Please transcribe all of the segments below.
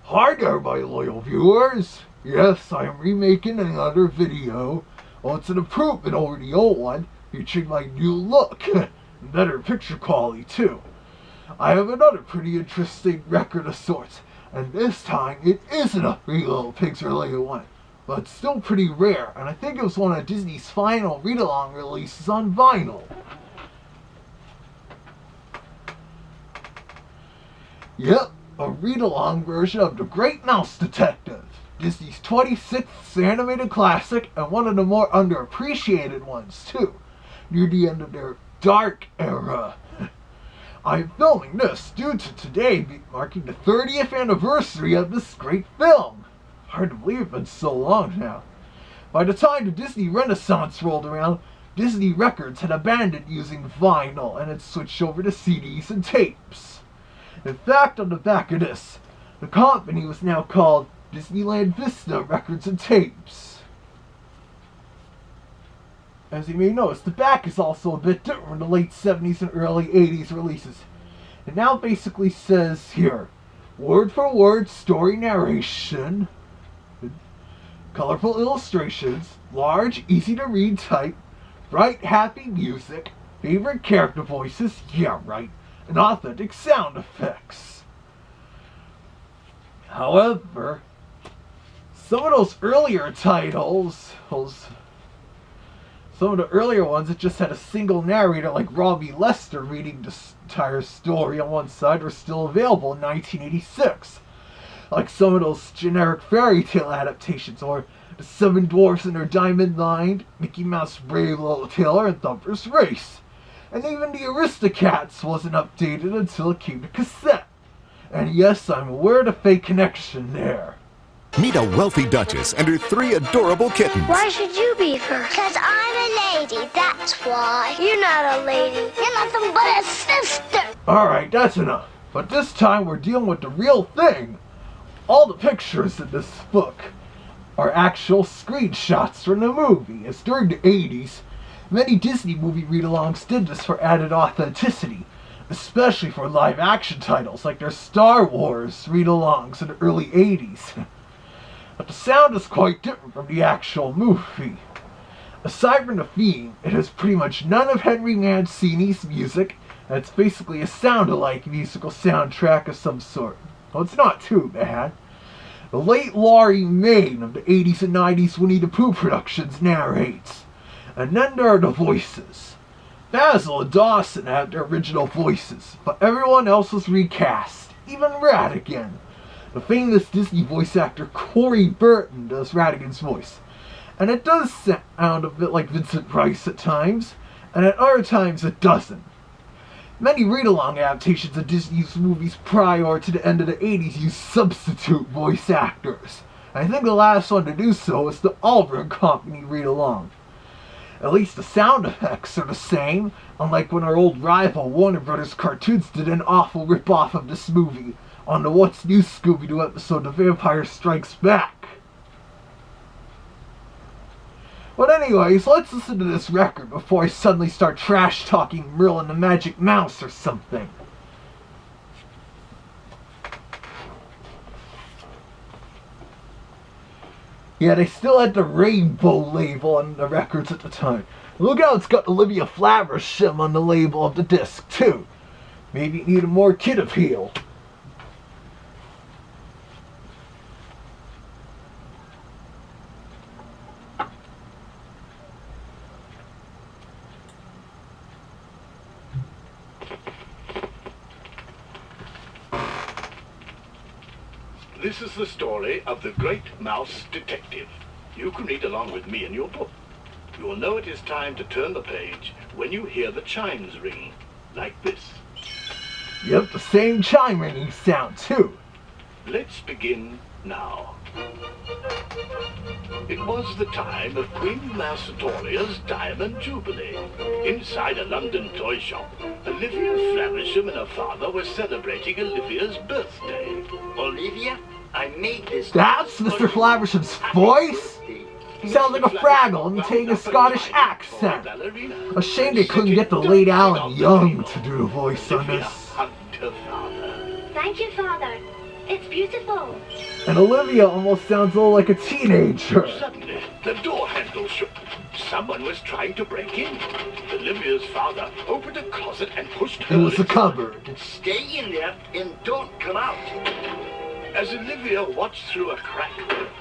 Hi there, my loyal viewers. Yes, I am remaking another video. Well, it's an improvement over the old one, featuring my new look. Better picture quality, too. I have another pretty interesting record of sorts, and this time it isn't a Three Little Pigs related one, but it's still pretty rare, and I think it was one of Disney's final read-along releases on vinyl. Yep, a read-along version of The Great Mouse Detective, Disney's 26th animated classic, and one of the more underappreciated ones, too, near the end of their dark era. I'm filming this due to today marking the 30th anniversary of this great film. Hard to believe it's been so long now. By the time the Disney Renaissance rolled around, Disney Records had abandoned using vinyl and had switched over to CDs and tapes. In fact, on the back of this, the company was now called Disneyland Vista Records and Tapes. As you may notice, the back is also a bit different from the late 70s and early 80s releases. It now basically says here, word for word story narration, colorful illustrations, large, easy to read type, bright, happy music, favorite character voices, yeah right, and authentic sound effects. However, some of those earlier titles, some of the earlier ones, it just had a single narrator like Robbie Lester reading the entire story on one side, were still available in 1986. Like some of those generic fairy tale adaptations, or The Seven Dwarfs and Their Diamond Line, Mickey Mouse Brave Little Tailor, and Thumper's Race. And even the Aristocats wasn't updated until it came to cassette. And yes, I'm aware of the fake connection there. Meet a wealthy duchess and her 3 adorable kittens. Why should you be first? Because I'm a lady, that's why. You're not a lady. You're nothing but a sister. Alright, that's enough. But this time we're dealing with the real thing. All the pictures in this book are actual screenshots from the movie, as during the 80s, many Disney movie read-alongs did this for added authenticity, especially for live-action titles like their Star Wars read-alongs in the early 80s. But the sound is quite different from the actual movie. Aside from the theme, it has pretty much none of Henry Mancini's music, and it's basically a sound-alike musical soundtrack of some sort. Well, it's not too bad. The late Laurie Main of the 80s and 90s Winnie the Pooh productions narrates. And then there are the voices. Basil and Dawson have their original voices, but everyone else was recast, even Ratigan. The famous Disney voice actor Corey Burton does Ratigan's voice. And it does sound a bit like Vincent Price at times, and at other times it doesn't. Many read-along adaptations of Disney's movies prior to the end of the 80s use substitute voice actors. I think the last one to do so was the Oliver and Company read-along. At least the sound effects are the same, unlike when our old rival Warner Brothers Cartoons did an awful rip-off of this movie on the What's New Scooby-Doo episode The Vampire Strikes Back. But anyways, let's listen to this record before I suddenly start trash-talking Merlin the Magic Mouse or something. Yeah, they still had the rainbow label on the records at the time. Look how it's got Olivia Flaversham on the label of the disc, too. Maybe it needed more kid appeal. This is the story of the Great Mouse Detective. You can read along with me in your book. You will know it is time to turn the page when you hear the chimes ring, like this. Yep, the same chime ringing sound, too. Let's begin now. It was the time of Queen Massatoria's Diamond Jubilee. Inside a London toy shop, Olivia Flaversham and her father were celebrating Olivia's birthday. Olivia, I made this. That's Mr. Flaversham's voice? He sounds like a Fraggle imitating a Scottish accent. A shame they couldn't get the late Alan Young to do the voice on this. Thank you, Father. It's beautiful. And Olivia almost sounds a little like a teenager. Suddenly, the door handle shook. Someone was trying to break in. Olivia's father opened a closet and pushed her. It was a cupboard. Stay in there and don't come out. As Olivia watched through a crack,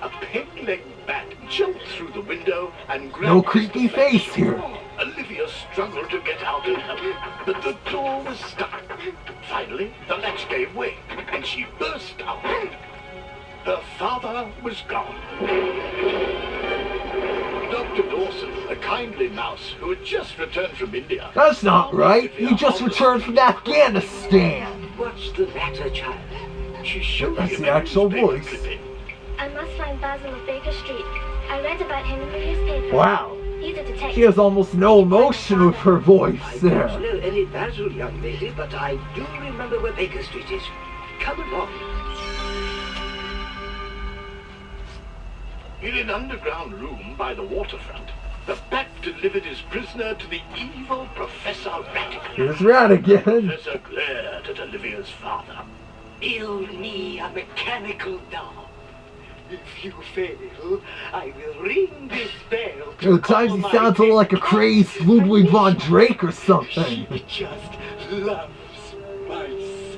a peg-legged bat jumped through the window and grabbed No creepy Mr. face Fletch. here. Olivia struggled to get out and help, but the door was stuck. Finally, the latch gave way, and she burst out. Her father was gone. Dr. Dawson, a kindly mouse who had just returned from India. That's not right. He just returned from Afghanistan. What's the matter, child? She showed That's him the a actual newspaper voice. clipping. I must find Basil of Baker Street. I read about him in the newspaper. Wow. He's a detective. She has almost no emotion with her voice I don't there. know any Basil, young lady, but I do remember where Baker Street is. Come along. In an underground room by the waterfront, the bat delivered his prisoner to the evil Professor Ratigan. Here's Ratigan. Professor glared at Olivia's father. Build me a mechanical doll. If you fail, I will ring this bell. to At times call he my sounds a little like a crazed Ludwig von Drake or She something. just loves mice.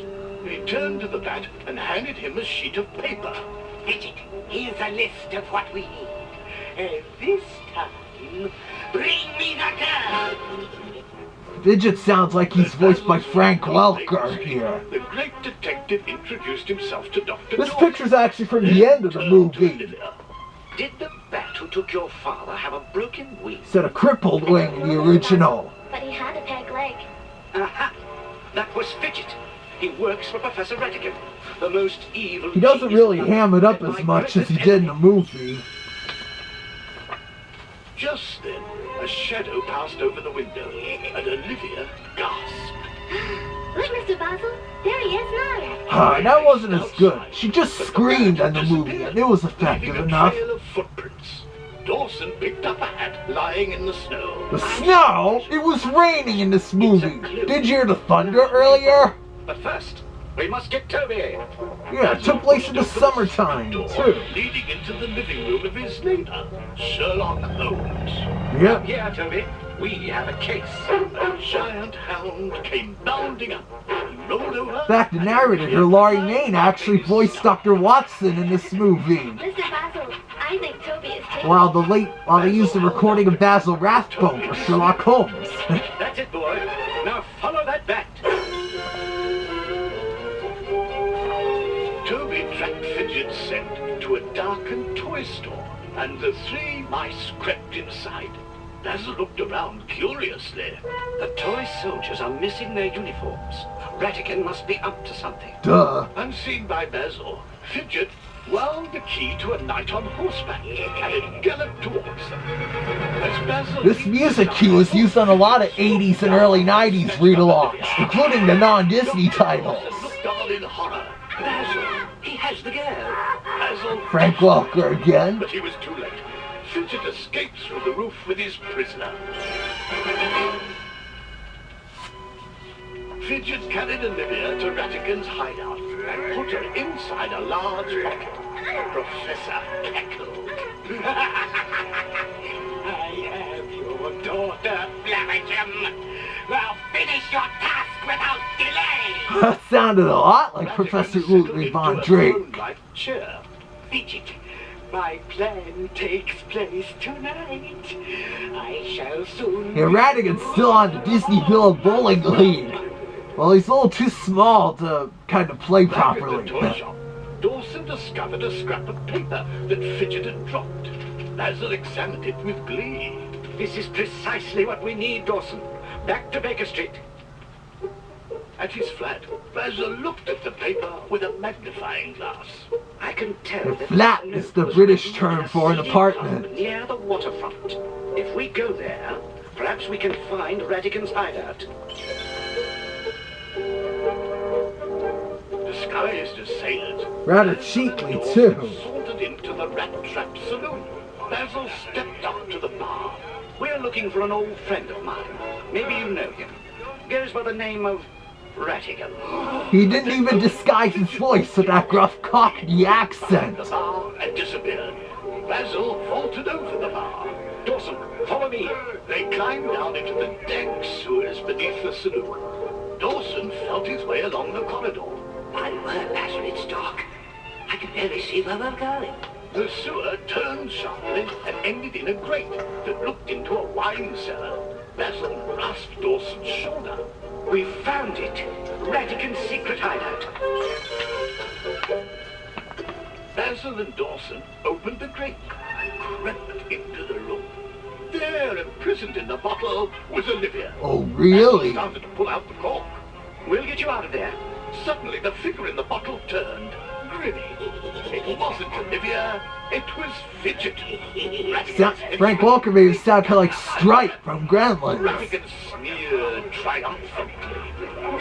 He turned to the bat and handed him a sheet of paper. Fidget, here's a list of what we need. And this time, bring me the girl. Fidget sounds like he's voiced by Frank Welker here. The great detective introduced himself to Dr. This Dawson. picture's actually from the end of the Turned to movie. Olivia. Did the bat who took your father have a broken wing? Instead of crippled wing in the original. But he had a peg leg. Aha! That was Fidget. He works for Professor Ratigan, the most evil. He doesn't genius really of ham it up and as my much as he greatest did in the movie. Just then, a shadow passed over the window, and Olivia gasped. Look, Mr. Basil. There he is now. That wasn't as good. She just screamed in the movie, and it was effective Leaving a enough. trail of footprints. Dawson picked up a hat lying in the snow. The snow? It was raining in this movie. Did you hear the thunder earlier? But first, we must get Toby. Yeah, it took place in the summertime, too. Leading into the living room of his neighbor, Sherlock Holmes. Yep. Here, Toby, we have a case. A giant hound came bounding up. He rolled over. In fact, the narrator here, Laurie Main, actually voiced Dr. Watson in this movie. Mr. Basil, I think Toby is taken. While they used the recording of Basil Rathbone for Sherlock Holmes. That's it, boy. Now follow that bat. Toby tracked Fidget's scent to a darkened toy store, and the three mice crept inside. Basil looked around curiously. The toy soldiers are missing their uniforms. Ratigan must be up to something. Duh. Unseen by Basil, Fidget wound the key to a knight on horseback, and it galloped towards them. As Basil This music cue was used on a lot of 80s and early 90s read-alongs, including the non-Disney titles. looked on in horror. Basil, he has the girl. Basil Frank Welker again. But he was too late. Fidget escaped through the roof with his prisoner. Fidget carried Olivia to Ratigan's hideout and put her inside a large pocket. Professor cackled. I have your daughter, Flavisham. Now finish your task without delay. That sounded a lot like Ratigan Professor settled Ludwig into von a Drake. throne-like chair. Fidget, my plan takes place tonight. I shall soon. Yeah, Ratigan's still on the Disney Villa Bowling League. Well, he's a little too small to kind of play Back at the properly. toy shop, Dawson discovered a scrap of paper that Fidget had dropped. Basil examined it with glee. This is precisely what we need, Dawson. Back to Baker Street. At his flat, Basil looked at the paper with a magnifying glass. I can tell The that flat this is the note was British written term in a for an seedy apartment. pub near the waterfront. If we go there, perhaps we can find Ratigan's hideout. Disguised as sailors, Rather Basil cheaply, and too. Dawson sauntered into the Rat Trap Saloon. Basil stepped up to the bar. We're looking for an old friend of mine. Maybe you know him. Goes by the name of Ratigan. He didn't even disguise his voice with that gruff Cockney accent. The bar and disappeared. Basil vaulted over the bar. Dawson, follow me. They climbed down into the dank sewers beneath the saloon. Dawson felt his way along the corridor. My word, Basil, it's dark. I can barely see where we're going. The sewer turned sharply and ended in a grate that looked into a wine cellar. Basil grasped Dawson's shoulder. We found it. Ratigan's secret hideout. Basil and Dawson opened the grate and crept into the room. There, imprisoned in the bottle, was Olivia. Oh, really? Basil started to pull out the cork. We'll get you out of there. Suddenly, the figure in the bottle turned, grinning. It wasn't Olivia, it was Fidget. Frank Walker made it sound kind of like Stripe from Gremlins. Ratigan sneered triumphantly.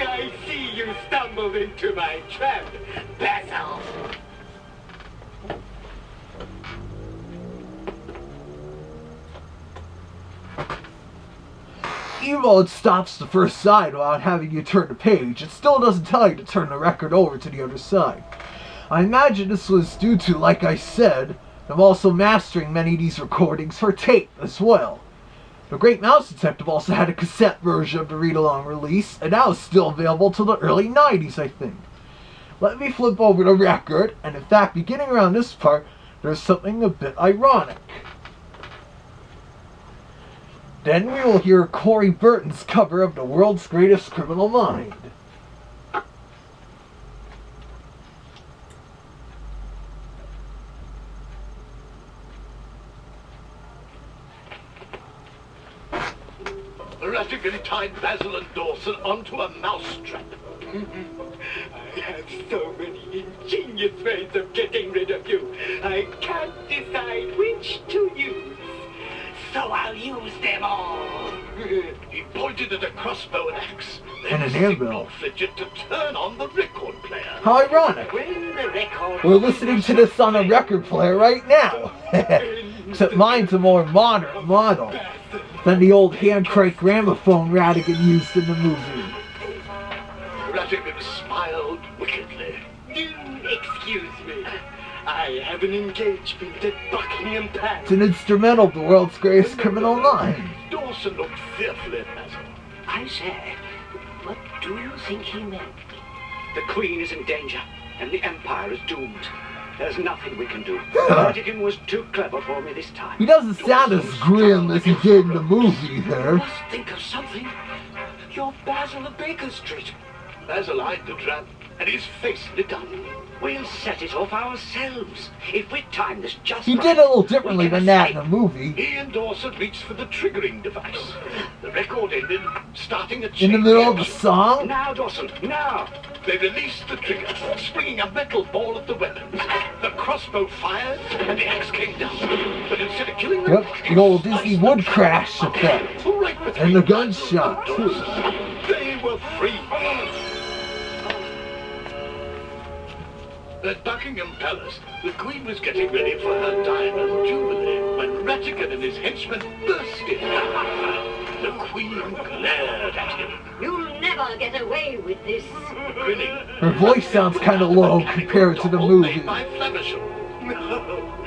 I see you stumbled into my trap, Basil. Even though it stops the first side without having you turn the page, it still doesn't tell you to turn the record over to the other side. I imagine this was due to, like I said, them also mastering many of these recordings for tape as well. The Great Mouse Detective also had a cassette version of the read-along release, and that was still available till the early 90s, I think. Let me flip over the record, and in fact, beginning around this part, there's something a bit ironic. Then we will hear Corey Burton's cover of The World's Greatest Criminal Mind. Ratigan tied Basil and Dawson onto a mousetrap. I have so many ingenious ways of getting rid of you. I can't decide which to use. So I'll use them all. He pointed at a crossbow and axe, And then an anvil. signaled Fidget to turn on the record player. How ironic! When the record... We're listening to this on a record player right now. Except mine's a more modern model than the old hand crank gramophone Ratigan used in the movie. Ratigan smiled wickedly. Excuse me. I have an engagement at Buckingham Palace. It's an instrumental of The World's Greatest Criminal Mind. Dawson looked fearfully at Basil. I say, what do you think he meant? The Queen is in danger, and the Empire is doomed. There's nothing we can do. Ratigan was too clever for me this time. He doesn't sound as grim as he did in the movie there. Must think of something. You're Basil of Baker Street. Basil eyed the trap, and his face lit up. We'll set it off ourselves. If we time this just He right, did it a little differently we can than that in escape. the movie. He and Dawson reached for the triggering device. The record ended, starting a In chain the middle of the reaction. song? Now, Dawson, now! They released the trigger, springing a metal ball at the weapon. The crossbow fired, and the axe came down. But instead of killing them, Yep, the old Disney wood crash effect. right between And the Basil gunshot, and too. Dawson. They were free. At Buckingham Palace, the Queen was getting ready for her diamond jubilee when Ratigan and his henchmen burst in. The Queen glared at him, You'll never get away with this. grinning. Her voice sounds kind of low compared to the movie. Made by Flaversham. No,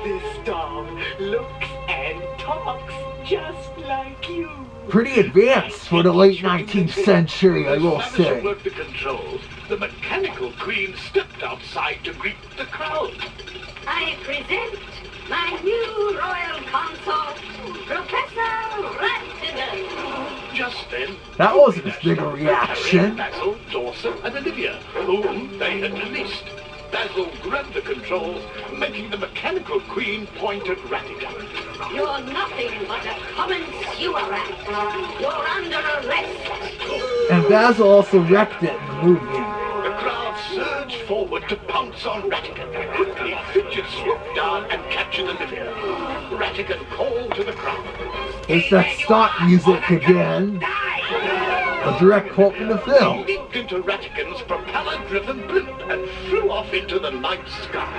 this dog looks and talks just like you. Pretty advanced for the late 19th century, I will Flaversham say. worked the controls. The mechanical Queen stepped outside to greet the crowd. I present my new royal consort, Professor Ratigan. Just then, That wasn't as big a reaction. Basil, Dawson, and Olivia, whom they had released. Basil grabbed the controls, making the mechanical Queen point at Ratigan. You're nothing but a common sewer rat. You're under arrest. And Basil also wrecked it in the movie. The crowd surged forward to pounce on Ratigan. Quickly, Fidget swooped down and captured Olivia. Ratigan called to the crowd. There's that stock music again. A direct quote from the film. He leaped into Ratigan's propeller-driven blimp and flew off into the night sky.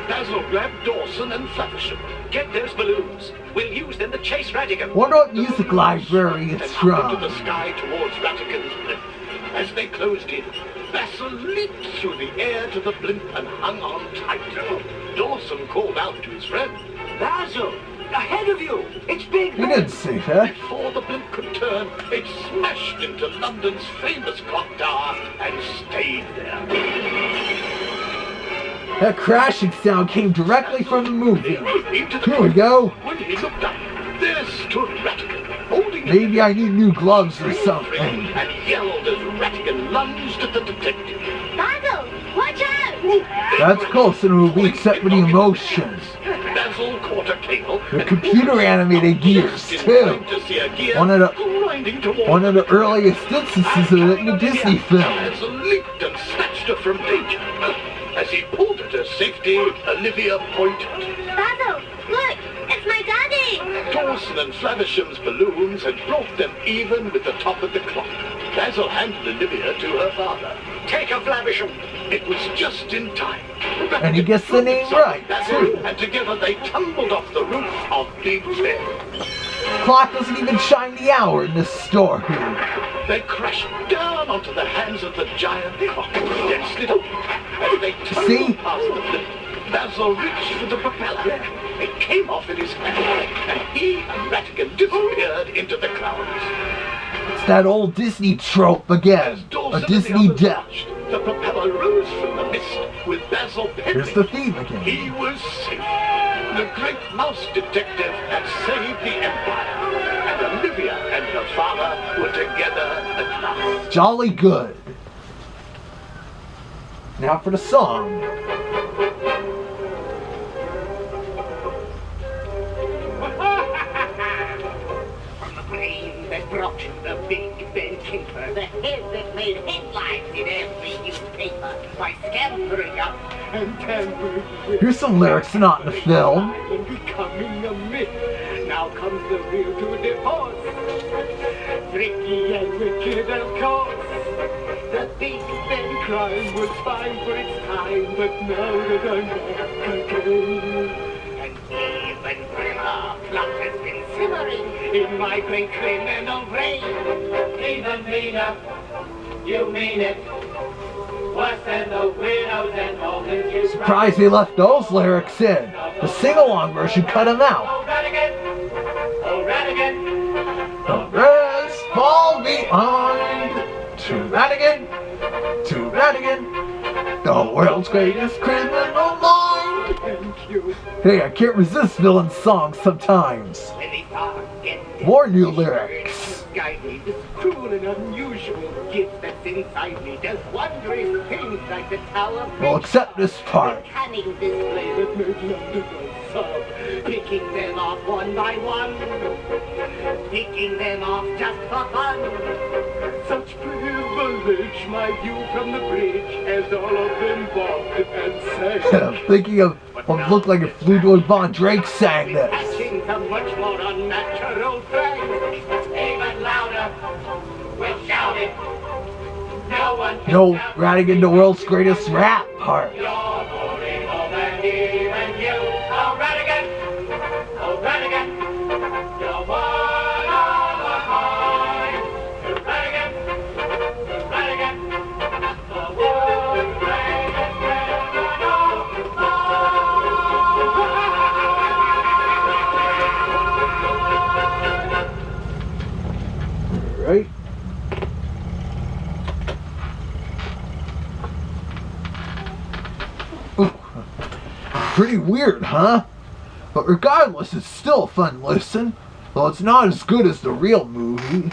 Basil grabbed Dawson and Flaversham. Get those balloons. We'll use them to chase Ratigan. Wonder what music library it's and up into from. the sky towards Ratigan's blimp. As they closed in, Basil leaped through the air to the blimp and hung on tight. Dawson called out to his friend. Basil, ahead of you! It's Big He Ben! didn't see that. Before the blimp could turn, it smashed into London's famous clock tower and stayed there. That crashing sound came directly from the movie. Into the Here we go. When he looked up, there stood Ratigan, holding Maybe I need new gloves or and something. yelled as Ratigan lunged at the detective. Basil, watch out! That's close to the movie except for the emotions. Basil caught a cable. The computer animated gears too. One of the earliest instances of it in the Disney film. Basil leaped and snatched her from danger. As he pulled her to safety, Olivia pointed. Basil, look, it's my daddy! Dawson and Flavisham's balloons had brought them even with the top of the clock. Basil handed Olivia to her father. Take a Flavisham! It was just in time. And he gets the name right, too. And together they tumbled off the roof of Big Ben. Clock doesn't even chime the hour in this story. They crashed down onto the hands of the giant clock, then slid open. As they See? tumbled past the blimp, Basil reached for the propeller. It came off in his hand, and he and Ratigan disappeared into the clouds. It's that old Disney trope again. As Dawson A Disney and the others death. watched, the propeller rose from the mist with Basil Here's pedaling. the theme again. He was safe. The great mouse detective had saved the empire, and Olivia and her father were together at last. Jolly good. Now for the song. From the plane that brought the Big Ben caper, the head that made headlines in every newspaper, by scampering up and tampering with Here's some lyrics not in the film. And becoming a myth. Now comes the real tour de force. Tricky and wicked, of course. The Big Ben crime was fine for its time, but now that I'm back again. an even grimmer plot has been simmering In my great criminal brain. Even meaner, you mean it. Worse than the widows and orphans you Surprised they left those lyrics in. The sing-along version cut them out. Oh, Ratigan! Oh, Ratigan! The rest fall behind. To Ratigan, to Ratigan, the world's greatest criminal mind. Thank you. Hey, I can't resist villain songs sometimes. when they forget More new lyrics. guide me. This cruel and unusual gift that's inside me does wondrous things like the Tower Bridge. Well, except this part. Cunning display that made London go sob, picking them off one by one, picking them off just for fun. Such privilege, my view from the bridge, as all of them bobbed and sang. Thinking of what looked like if Ludwig von Drake sang this. Catching some much more unnatural things. Even louder, we'll shout it. No one can No, stop Ratigan, the world's greatest rap part. You're more evil than even you. Oh, Ratigan! Oh, Ratigan! You're one of a kind. To Ratigan! To Ratigan! The world's greatest criminal Right? Ooh. Pretty weird, huh? But regardless, it's still a fun listen, though it's not as good as the real movie.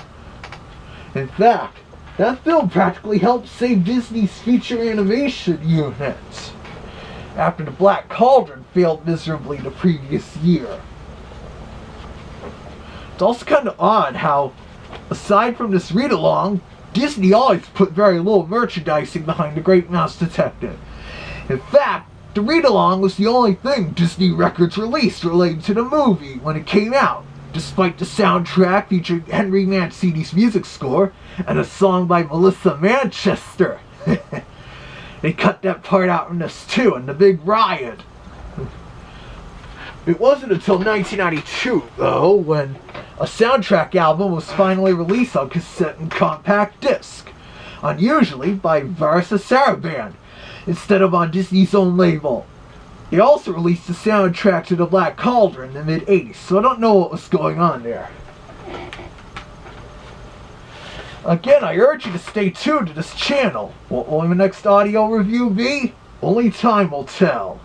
In fact, that film practically helped save Disney's feature animation unit after the Black Cauldron failed miserably the previous year. It's also kind of odd how, aside from this read-along, Disney always put very little merchandising behind The Great Mouse Detective. In fact, the read-along was the only thing Disney Records released related to the movie when it came out, despite the soundtrack featuring Henry Mancini's music score and a song by Melissa Manchester. They cut that part out in this too, in The Big Riot. It wasn't until 1992, though, when a soundtrack album was finally released on cassette and compact disc. unusually by Vista Records, instead of on Disney's own label. They also released the soundtrack to The Black Cauldron in the mid-80s, so I don't know what was going on there. Again, I urge you to stay tuned to this channel. What will the next audio review be? Only time will tell.